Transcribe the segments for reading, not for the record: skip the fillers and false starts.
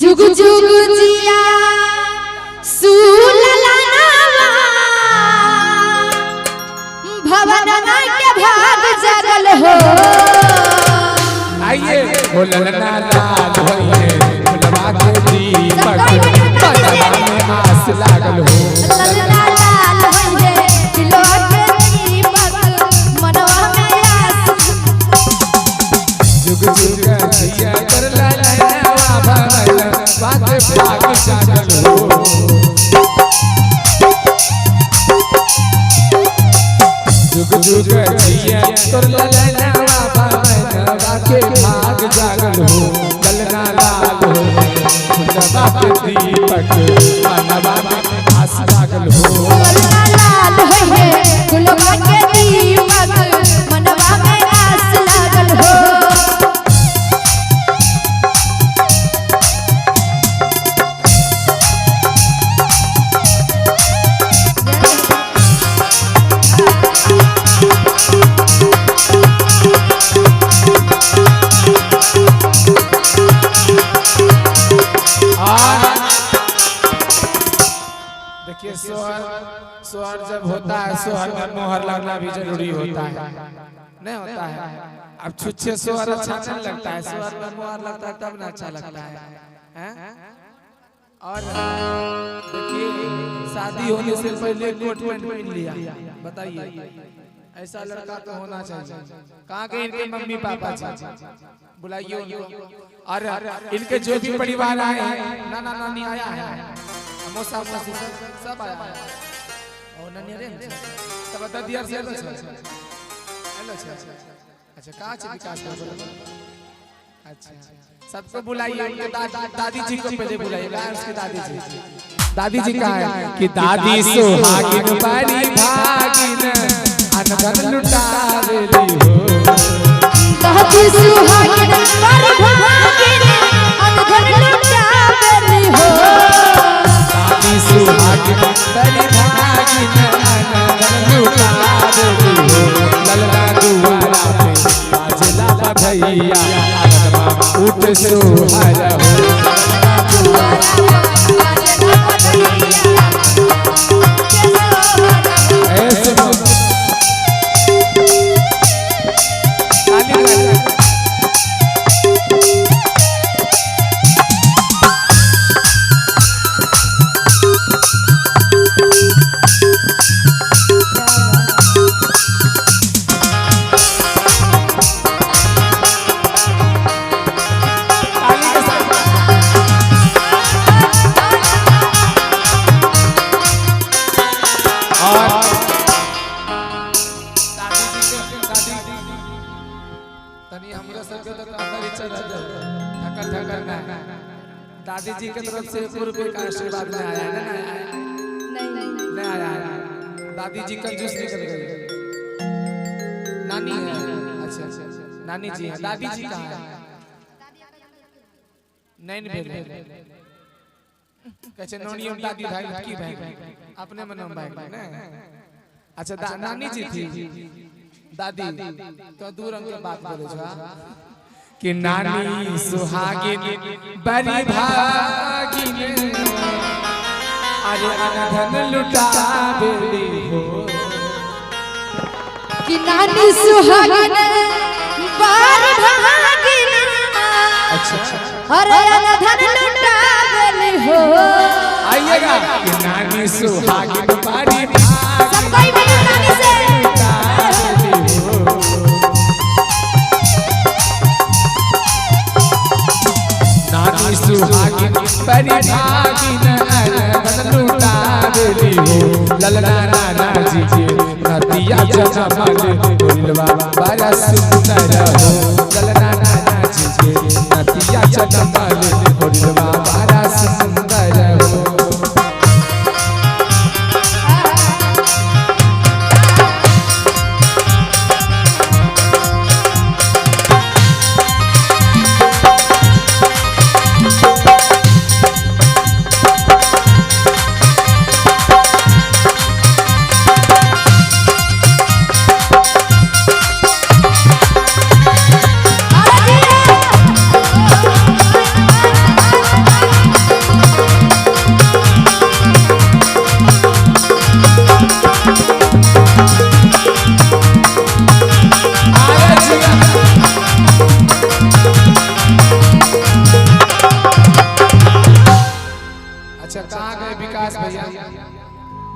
जुग जुग जिया सुललनावा भवन के भाग जगल हो। आइए ललना लाल होइए फुलवा के दीपक मनवा में आस लागल हो। ललना लाल होइए फुलवा के दीपक मनवा में आस। जुग जुग जिया कर ललनावा भवन बात भाग जागल हो। जुग जुग जिया कर ललनावा भवन के भाग जागल हो। ललना लाल हो फुलवा के दीपक मनवा में आस लागल हो। ललना लाल होइए फुलवा के दीपक मनवा में आस लागल हो। देखिए सोहर जब होता है सोहर में मोहर लगना भी जरूरी होता है, नहीं होता है। अब छुच्छे सोहर अच्छा नहीं लगता है, सोहर में मोहर लगता है तब ना अच्छा लगता है। और देखिए शादी होने से पहले कोट पैंट पहन लिया, बताइए ऐसा लड़का तो होना चाहिए। कहाँ गए इनके मम्मी पापा जी, बुलाइए उनको। और इनके जो भी परिवार आए हैं, नाना नानी आया है, मौसा मौसी सब आया है। और नानी रे तब बता दिया से हेलो अच्छा कहाँ से विकास कर बोलो। अच्छा सबको बुलाइए, उनके दादी जी को पहले बुलाइए। उसके दादी जी कहाँ है कि दादी सुहागिन बड़ी भागिन अनधन लुटावेली हो। दादी सुहागिन बड़ी भागिन अनधन लुटावेली हो। दादी सुहागिन बड़ी भागिन अनधन लुटावेली हो। ललना दुआरा पे बाजला बधैया आंगनमा उठ सोहर हो। ललना दुआरा बाजला बधैया ऐसे दादी जी की तरफ से 1 रुपए का आशीर्वाद में आया है ना? नहीं आया है। दादी जी कंजूस निकल गई। नानी है, अच्छा नानी जी है। दादी जी कहाँ है? नहीं भेल कैसे नोनियो दादी भाई की भाई अपने मन भाई ना। अच्छा नानी जी थी दादी तो दूर अंक बात बोले जो कि नानी सुहागिन बड़ी भागिन अरे अनधन लुटावेली हो। कि नानी सुहागिन बड़ी भागिन अरे अनधन लुटावेली हो। आइएगा कि नानी सुहागिन बड़ी भागिन सब कोई मिलो नानी से नानी सुहागिन बड़ी भागिन अनधन लुटावेली हो। ललना नाना जी के नदिया जमल बोलवा बड़ा सुंदर हो। ललना नाना जी के नदिया जमल बोलवा बड़ा सुंदर हो। अरे अच्छा कहाँ गए विकास भैया?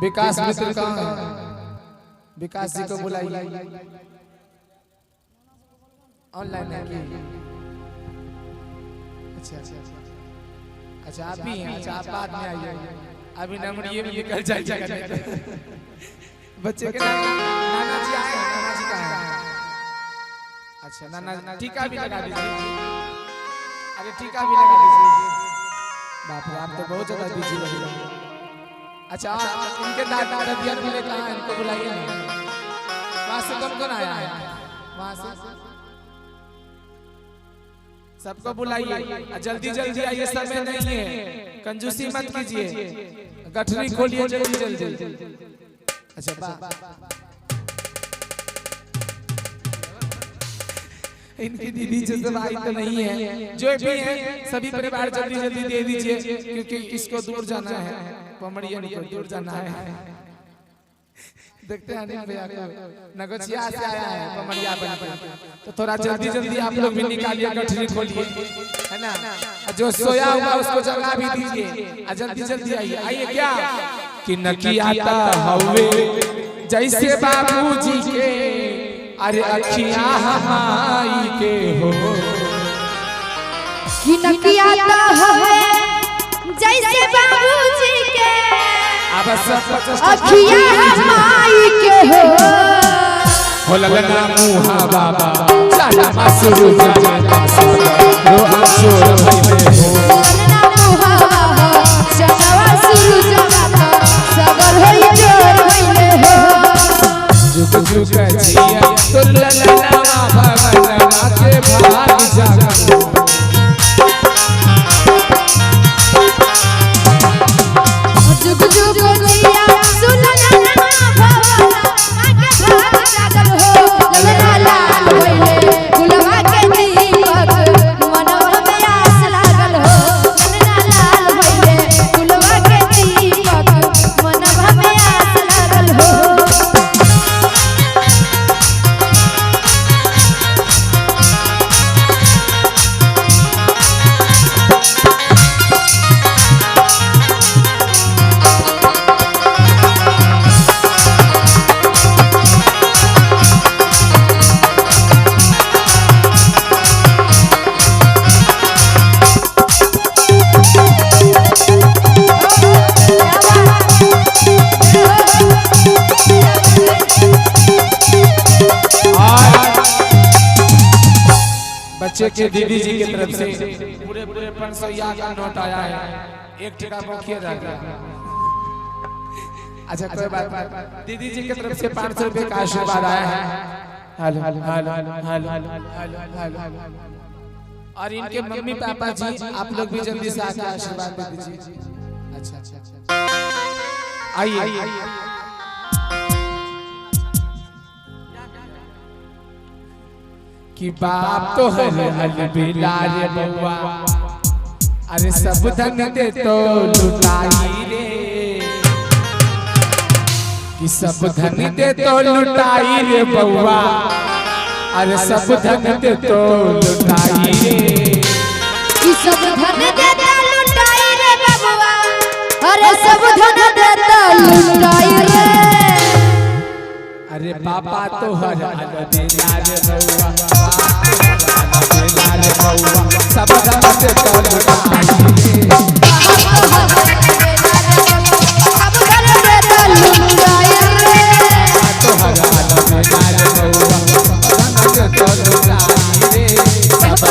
विकास मित्र कहाँ है? विकास जी को बुलाइए। ऑनलाइन है कि? अच्छा आप भी हैं। अच्छा आप बाद में आइए, अभी नंबरिए में निकल जाइए। बच्चे के नाना जी आए हैं। नाना जी कहाँ हैं? अच्छा नाना टीका भी लगा दीजिए। अरे टीका भी लगा दीजिए। बाप रे आप तो बहुत ज्यादा बिजी लग रहे हैं। अच्छा इनके दादा दादिया मिले कहाँ हैं? इनको बुलाइए ना। वहाँ से कौन कौन आया है? वहाँ से सबको बुलाइए। जल्दी जल्दी आइए, समय नहीं है, कंजूसी मत कीजिए। गठरी खोलिए जल्दी जल्दी। अच्छा इनकी दीदी जो आई तो नहीं है, जो भी है सभी परिवार जल्दी जल्दी दे दीजिए, क्योंकि इसको दूर जाना है, पमड़िया को दूर जाना है। देखते हैं अनिल भैया को, नगोचिया से आया है पमड़िया बनकर, तो थोड़ा जल्दी जल्दी आप लोग भी निकालिए, गठरी खोलिए, है ना। जो सोया हुआ उसको जगा भी दीजिए। जल्दी जल्दी आइए। आइए क्या कि नकियाता हवे जैसे बाबूजी के, अरे अखियां हमारी के हो, कि नकियाता हवे जैसे बाबूजी के, अखियां हमारी के हो लगना मुहा बाबा चाचा मसरू जाना रो अशोर भइले हो, लगना मुहा बाबा चाचा मसरू जाना सगर होई जोर भइले हो। जुग जुग जिया तो लगना भगवान के भाग जागा, जुग जुग जिया सुलगना भगवान आगे भाग जागल हो। लगना लाल होइले गुलवा के दीपक, मनवा में आस लागल हो। लगना लाल होइले गुलवा के दीपक, मनवा में आस लागल हो। बच्चे के दीदी जी की तरफ से पूरे 500 का नोट आया है, एक टिका मुखिया रह गया। अच्छा कोई बात नहीं, दीदी जी की तरफ से 500 रुपए का आशीर्वाद आया है। और इनके मम्मी पापा जी आप लोग भी जल्दी से आके आशीर्वाद दे दीजिए। अच्छा आइए कि बाप तो है अलबिला रे बउआ, अरे सब धन दे तो लुटाई रे, कि सब धन दे तो लुटाई रे बउआ, अरे सब धन दे तो लुटाई रे, कि सब धन दे तो लुटाई रे बबुआ, अरे सब धन दे तो लुटाई रे। अरे पापा तो हर अलबिला रे बउआ, अलबिला रे बउआ, सब धन दे तो लुटाई रे, सब धन दे तो लुटाई रे, तो हर अलबिला रे बउआ, सब धन दे तो लुटाई रे, सब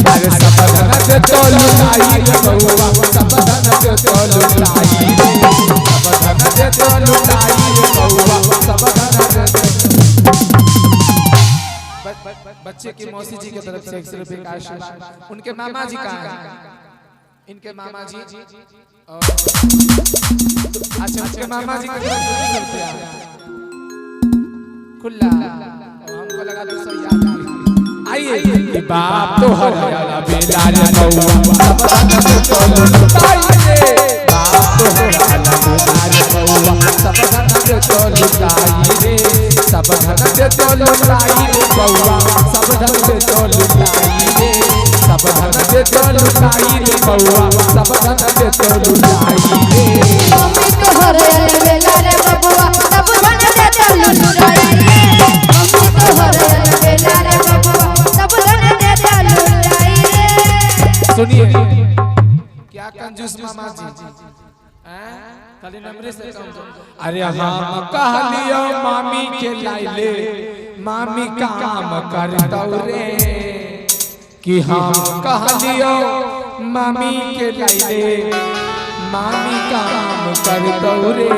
अरे सब धन दे तो लुटाई रे बउआ, सब धन दे तो लुटाई रे, सब धन दे तो लुटाई रे बउआ, सब धन दे तो। बच्चे की मौसी जी की तरफ से 100 रुपए का आशीर्वाद। उनके मामा जी कहाँ हैं? इनके मामा जी अच्छा उनके मामा जी की तरफ से 200 रुपया खुला, हमको लगा 200 याद आ गया। आइए बाप तो हर अलबिला रे बउआ, सब धन दे तो लुटाई रे, बाप तो हर अलबिला रे बउआ, सब धन दे तो लुटाई रे, सब धन दे तो लुटाई रे बउआ, सब धन दे तो लुटाई रे, सब धन लुटाई रे बउआ सब धन दे तो लुटाई रे मम्मी तोहर अलबेला रे बबुआ सब धन दे तो लुटाई रे मम्मी तोहर अलबेला रे बबुआ सब धन दे तो लुटाई रे। सुनिए क्या कंजूस मामा जी खाली नंबरे से कम। अरे हम कहलियो मामी के लाइले मामी काम करतौ रे कि हम कहलियो मामी के लाइले मामी काम करतौ रे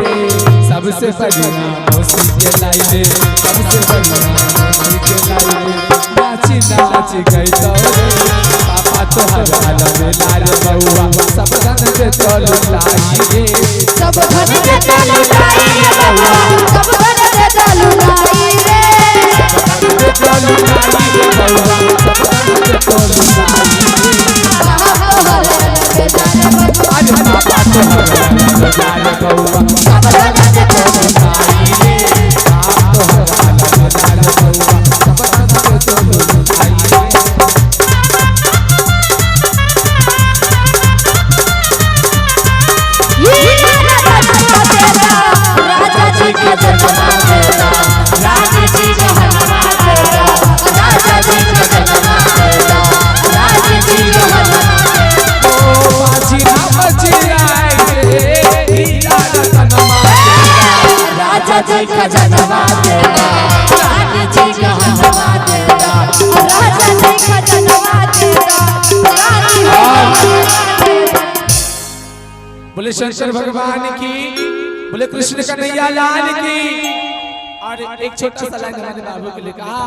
सबसे बढ़िया मौसी के लाइले सबसे बढ़िया मौसी के लाइले नाची नाची गईतौ रे पापा तोहर अलबेला रे बउआ सब धन दे तो लुटाई रे सब धन दे तो लुटाई रे बबुआ सब धन दे तो लुटाई रे सब धन दे तो लुटाई रे बउआ सब धन दे तो लुटाई रे तोहर अलबेला रे बबुआ आज पापा तोहर अलबेला रे बउआ सब धन दे तो लुटाई रे आप तोहर अलबेला रे बउआ सब धन दे तो लुटाई रे राजा जी का जन्मा देगा राजा जी जहन्नमा देगा राजा जी का जन्मा देगा राजा जी जहन्नमा ओ माझी राम जी आए हीरा रतनमा देगा राजा जी का जन्मा देगा राजा जी जहन्नमा देगा राजा जी का जन्मा देगा रानी देगा। बोले शंकर भगवान की बोले कृष्ण कन्हैया लाल की। और एक छोटा सा लाइन हमारे बाबू के लिए कहा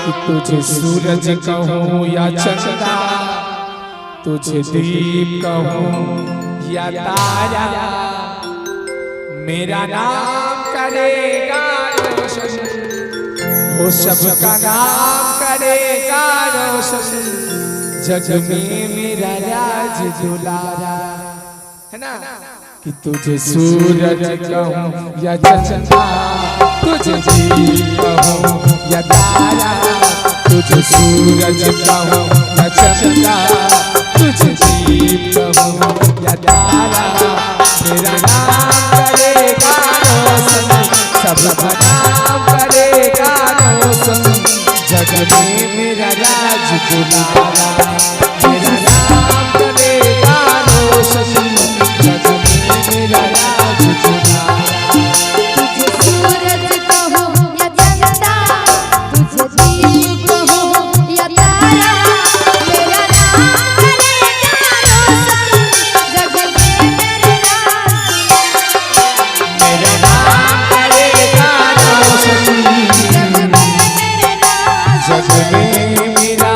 कि तुझे सूरज कहूँ या चंदा तुझे दीप कहूँ या तारा मेरा नाम करेगा रोशन वो सबका नाम करेगा रोशन जग में मेरा राज दुलारा है ना कि तुझे सूरज कहूँ या चंदा तुझे दीप कहूँ या तारा तुझे सूरज कहूँ या चंदा तुझे दीप कहूँ या तारा मेरा नाम करेगा रोशन सबका नाम करेगा रोशन जग में मेरा राज दुलारा मेरा नाम करेगा रोशन जग में मेरा राज दुलारा तुझे सूरज कहूँ या चंदा तुझे दीप कहूँ या तारा मेरा नाम करेगा रोशन जग में मेरे मेरा नाम करेगा रोशन जग में मेरा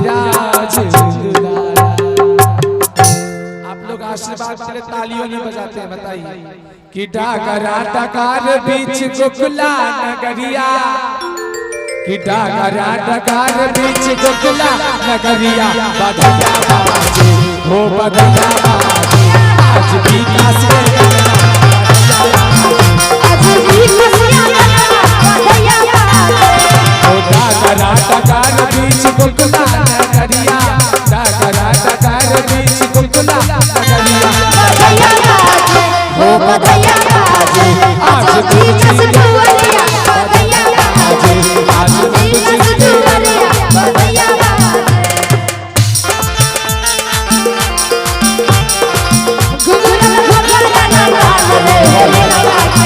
राज दुलारा। आप लोग आशीर्वाद के लिए तालियों नहीं बजाते हैं बताइए कि डागरा डकार बीच गोकुला नगरिया कि डागरा डकार बीच गोकुला नगरिया बधैया बाजे हो बधैया बाजे आज भी कासे आज भी खुशियाँ बधाइयाँ ओ डागरा डकार बीच गोकुला नगरिया डागरा डकार बीच गोकुला नगरिया हो बधाइयाँ बाजे आज भी जसदुवरिया बधाइयाँ बाजे आज भी जसदुवरिया बधाइयाँ बाजे गुगुरल गुगुरल लाल रे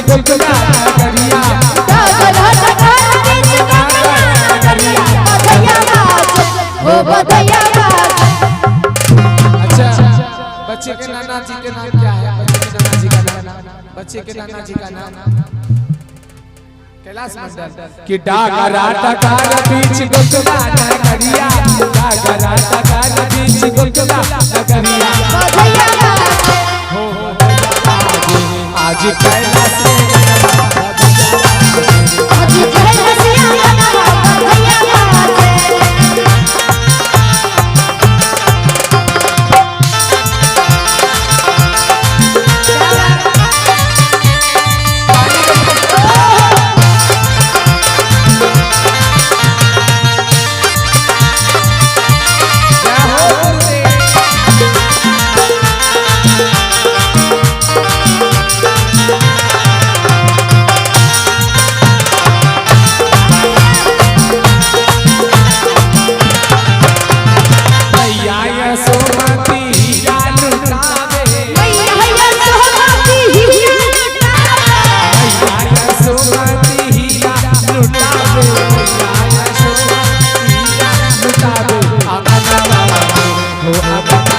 गोकुला नगरिया डगर डगर बीच गोकुला नगरिया बधैया बाजे हो बधैया बाजे। अच्छा बच्चे के नाना जी के नाम क्या है? बच्चे के नाना जी का नाम कैलाश मंडल कि डागरा डगर बीच गोकुला नगरिया डागरा डगर बीच गोकुला नगरिया बधैया बाजे हो आज कैलाश आज कैलाशिया मनवा बधैया बाजे।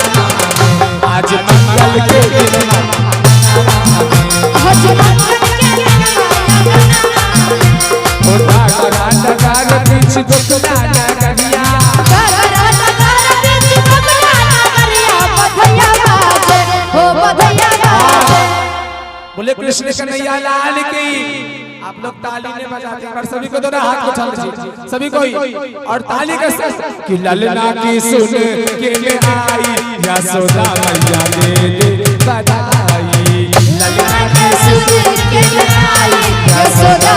आज मंगल के दिन डागरा डगर बीच गोकुला नगरिया बोले कृष्ण कन्हैया लाल की। आप लोग ताली नहीं बजाते पर सभी को दोनों हाथ उठा लीजिए सभी कोई और ताली के साथ कि ललना की सुन के ले आई यशोदा मैया ने दे बधाई ललना की सुन के ले आई यशोदा